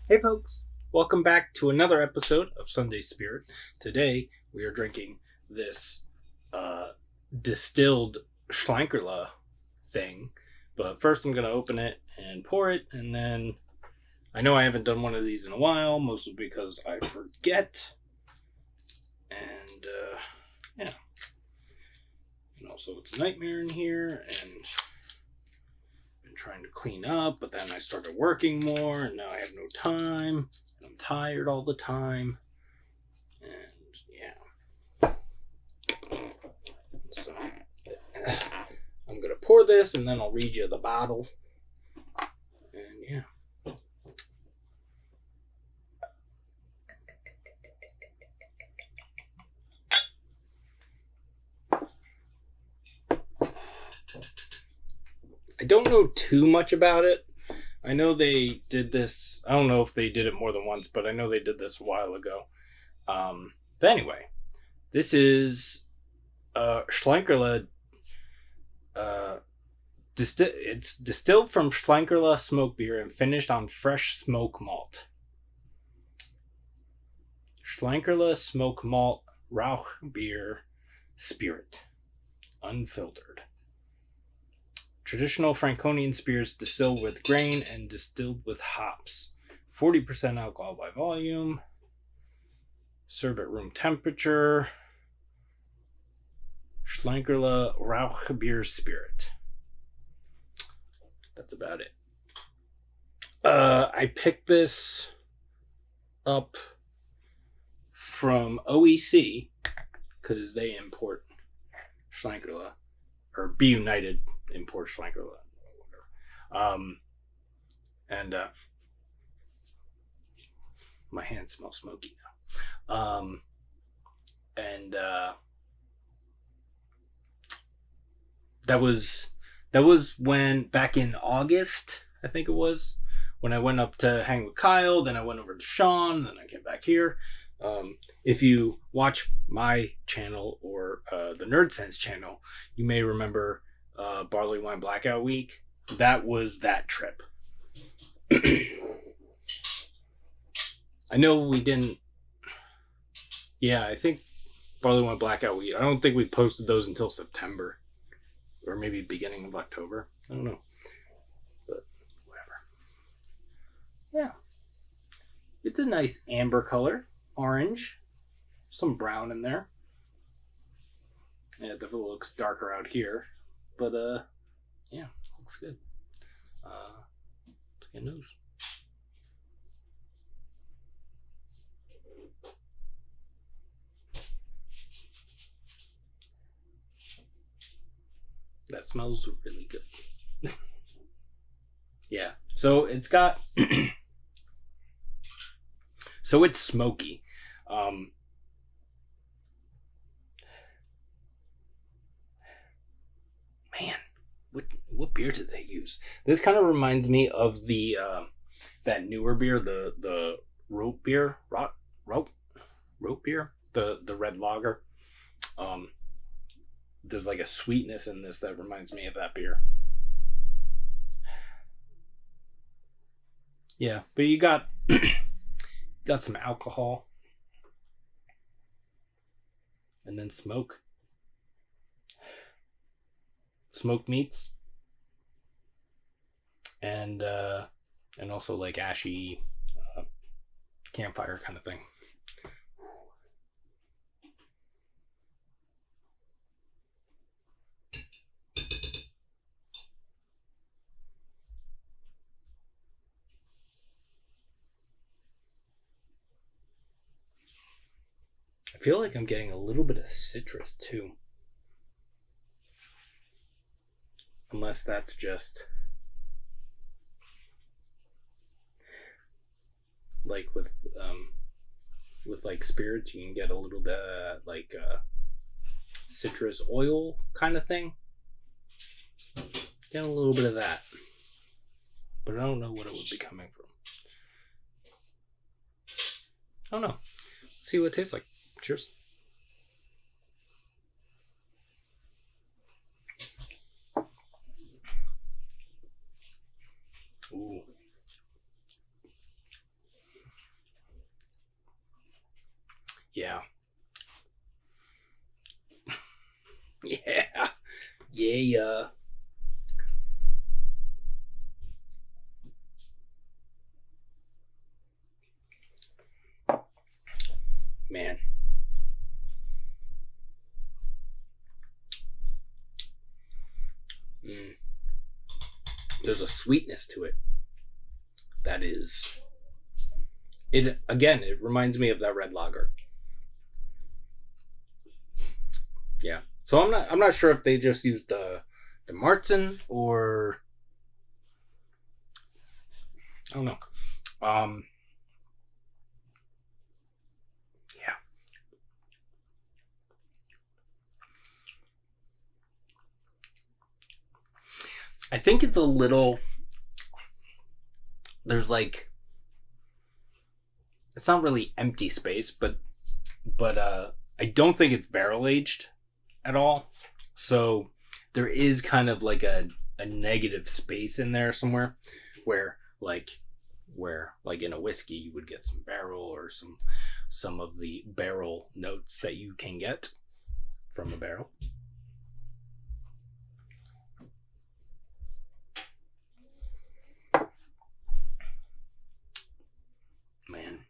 Hey folks, welcome back to another episode of Sunday Spirit. Today we are drinking this distilled Schlenkerla thing. But first I'm going to open it and pour it, and then I know I haven't done one of these in a while, mostly because I forget. And yeah. And also it's a nightmare in here, and trying to clean up, but then I started working more, and now I have no time, and I'm tired all the time, and yeah. So I'm gonna pour this, and then I'll read you the bottle, and yeah. I don't know too much about it. I know they did this. I don't know if they did it more than once, but I know they did this a while ago. But anyway, this is Schlenkerla. It's distilled from Schlenkerla Smokebeer and finished on fresh Smokemalt. Schlenkerla Smokemalt Rauchbierspirit, unfiltered. Traditional Franconian spirits distilled with grain and distilled with hops. 40% alcohol by volume. Serve at room temperature. Schlenkerla Rauchbierspirit. That's about it. I picked this up from OEC because they import Schlenkerla, or Be United import Schlenkerla, and my hands smell smoky now. That was when, back in August, I think it was, when I went up to hang with Kyle. Then I went over to Sean. Then I came back here. If you watch my channel or the Nerd Sense channel, you may remember Barley Wine Blackout Week. That was that trip. I know we didn't. Yeah, I think Barley Wine Blackout Week. I don't think we posted those until September, or maybe beginning of October. I don't know, but whatever. Yeah, it's a nice amber color, orange, some brown in there. Yeah, it definitely looks darker out here. But, yeah, looks good. Let's get news. That smells really good. Yeah, so it's got... so it's smoky. Man, what beer did they use? This kind of reminds me of the that newer beer, the Rauchbierspirit, the red lager. There's like a sweetness in this that reminds me of that beer. Yeah, but you got some alcohol, and then smoked meats, and also like ashy campfire kind of thing. I feel like I'm getting a little bit of citrus too. Unless that's just like with like spirits, you can get a little bit like citrus oil kind of thing. Get a little bit of that, but I don't know what it would be coming from. I don't know. Let's see what it tastes like. Cheers. Ooh. Yeah. Yeah. Yeah. Man. There's a sweetness to it that is, it again, it reminds me of that red lager. Yeah. So I'm not sure if they just used the Martin or I don't know. Yeah. I think it's a little, there's like, it's not really empty space, but I don't think it's barrel aged at all. So there is kind of like a negative space in there somewhere where like in a whiskey you would get some barrel or some of the barrel notes that you can get from a barrel. Man.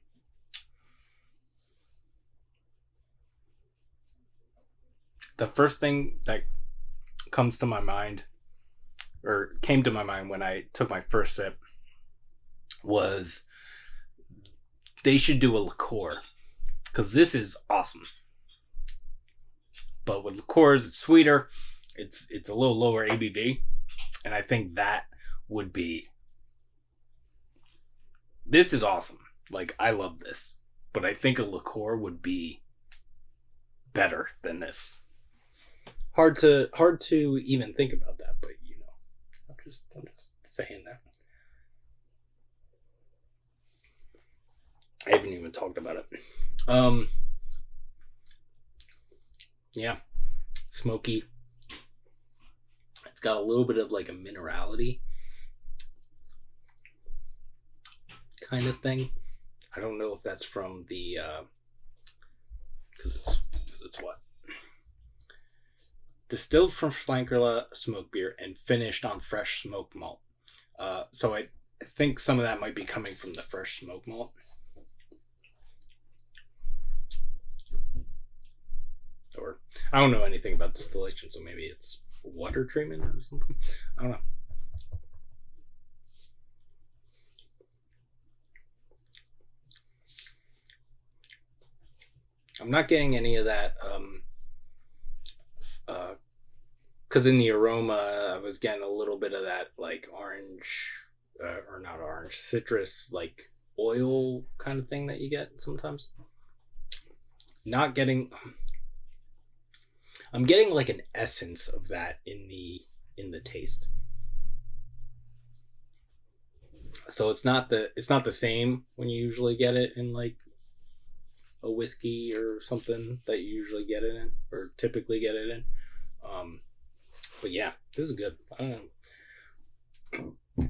The first thing that comes to my mind or came to my mind when I took my first sip was they should do a liqueur because this is awesome. But with liqueurs, it's sweeter, it's a little lower ABV, and I think that would be. This is awesome. Like, I love this, but I think a liqueur would be better than this. Hard to even think about that, but you know, I'm just saying that. I haven't even talked about it. Yeah, smoky. It's got a little bit of like a minerality kind of thing. I don't know if that's from the because it's what distilled from Schlenkerla Smokebeer and finished on fresh smoked malt. So I think some of that might be coming from the fresh smoked malt. Or I don't know anything about distillation, so maybe it's water treatment or something. I don't know. I'm not getting any of that because in the aroma I was getting a little bit of that like orange or not orange, citrus like oil kind of thing that you get sometimes. Not getting, I'm getting like an essence of that in the taste. So it's not the same when you usually get it in like a whiskey or something that you usually get it in or typically get it in. But yeah, this is good. I don't know.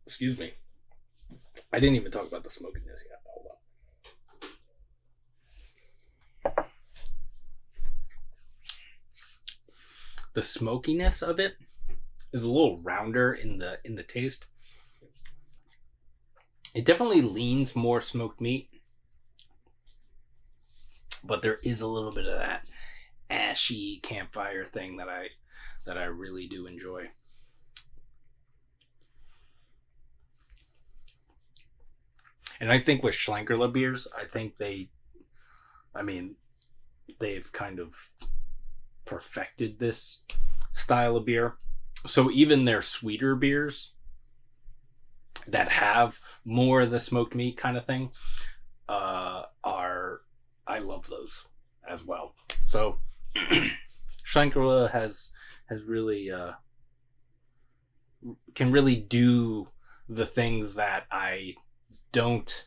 Excuse me. I didn't even talk about the smokiness yet. Hold on. The smokiness of it is a little rounder in the taste. It definitely leans more smoked meat, but there is a little bit of that ashy campfire thing that I really do enjoy. And I think with Schlenkerla beers, I think they've kind of perfected this style of beer. So even their sweeter beers that have more of the smoked meat kind of thing I love those as well. So Schlenkerla has really can really do the things that I don't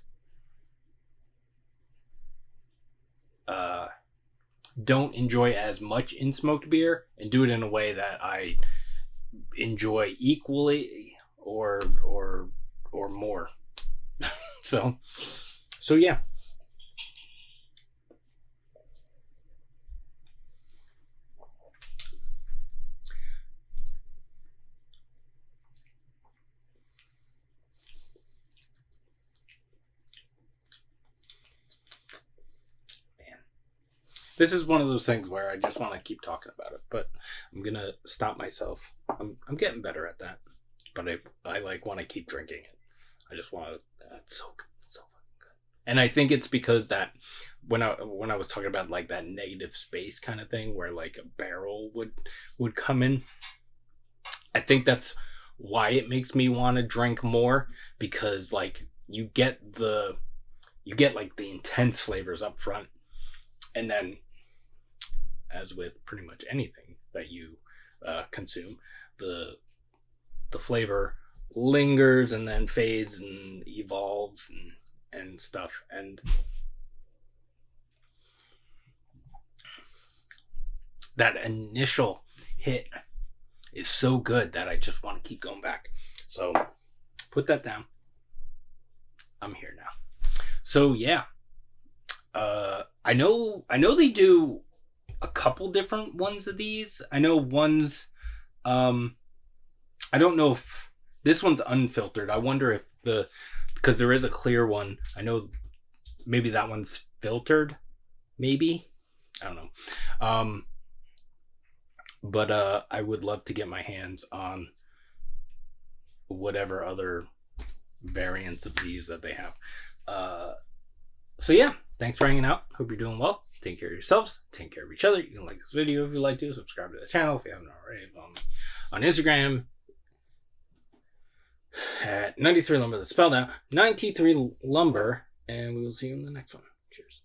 enjoy as much in smoked beer, and do it in a way that I enjoy equally or more. So yeah. This is one of those things where I just want to keep talking about it, but I'm gonna stop myself. I'm getting better at that, but I like want to keep drinking it. I just want to. It's so good, so good. And I think it's because that when I was talking about like that negative space kind of thing, where like a barrel would come in. I think that's why it makes me want to drink more, because like you get like the intense flavors up front, and then, as with pretty much anything that you consume, the flavor lingers and then fades and evolves and stuff. And that initial hit is so good that I just want to keep going back. So put that down. I'm here now. So yeah. I know they do a couple different ones of these. I know one's I don't know if this one's unfiltered. I wonder if because there is a clear one. I know maybe that one's filtered. Maybe. I don't know. But I would love to get my hands on whatever other variants of these that they have. So yeah, thanks for hanging out. Hope you're doing well. Take care of yourselves. Take care of each other. You can like this video if you like to. Subscribe to the channel if you haven't already. On Instagram at 93 Lumber. That's spelled out 93 Lumber. And we will see you in the next one. Cheers.